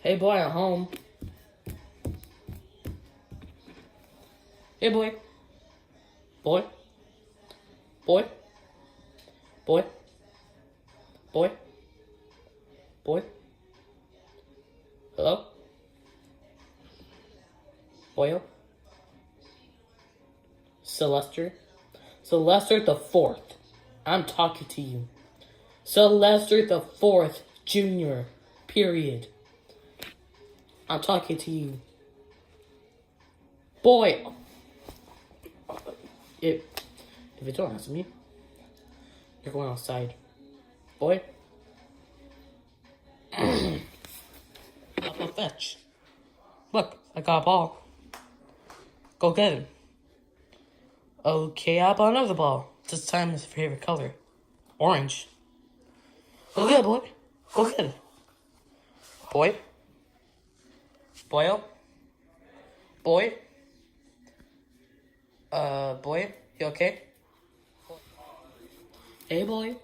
Hey boy, I'm home. Hey boy. Boy. Boy. Boy. Boy. Boy. Hello? Boyo? Sylvester? Sylvester the Fourth. I'm talking to you. Sylvester the Fourth, Junior. Period. I'm talking to you. Boy! If you don't answer me, you're going outside. Boy? I'll go fetch. Look, I got a ball. Go get him. Okay, I bought another ball. This time his favorite color. Orange. Go get it, boy. Go get it. Boy. Boyo. Boy. Boy, you okay? Hey, boy.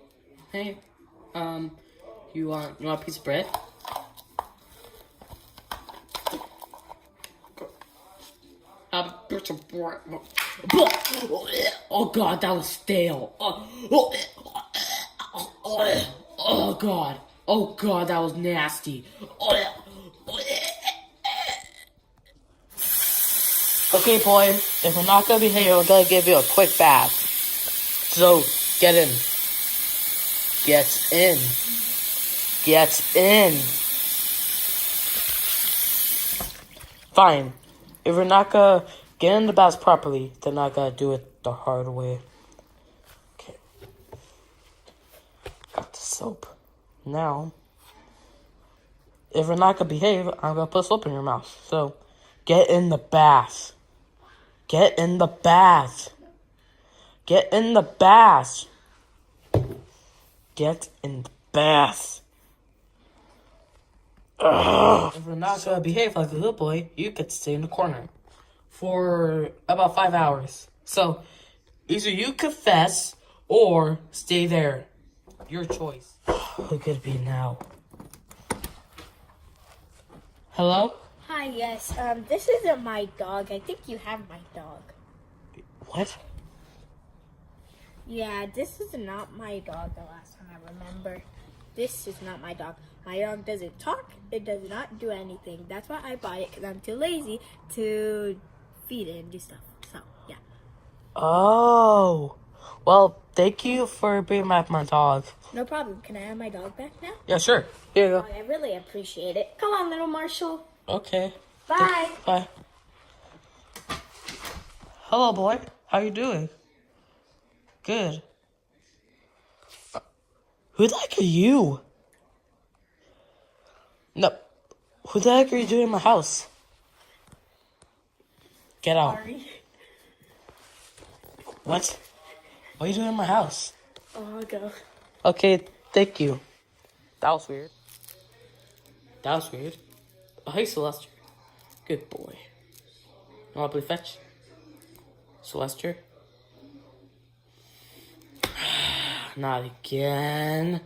Hey. You want a piece of bread? Oh god, that was stale. Oh god. Oh god, that was nasty. Okay, boy, if we're not gonna be here, we're gonna give you a quick bath. So, get in. Get in. Get in. Fine. If we're not gonna get in the bath properly, then I gotta do it the hard way. Okay. Got the soap. Now, if we're not gonna behave, I'm gonna put soap in your mouth. So, get in the bath. Get in the bath. Get in the bath. Get in the bath. Ugh. If we're not gonna behave like a good boy, you could stay in the corner for about 5 hours. So, either you confess or stay there. Your choice. Who could it be now? Hello? Hi, yes. This isn't my dog. I think you have my dog. What? Yeah, this is not my dog the last time I remember. This is not my dog. My dog doesn't talk. It does not do anything. That's why I bought it, because I'm too lazy to feed it and do stuff. So, yeah. Oh. Well, thank you for bringing back my dog. No problem. Can I have my dog back now? Yeah, sure. Here you Oh, I really appreciate it. Come on, little Marshall. go. Okay. Bye. Bye. Hello, boy. How you doing? Good. Who the heck are you? No. Who the heck are you doing in my house? Get out. Sorry. What? What are you doing in my house? Oh, I'll go. Okay, thank you. That was weird. That was weird. Oh, hey, Celestia. Good boy. You want to play fetch? Celestia? Not again.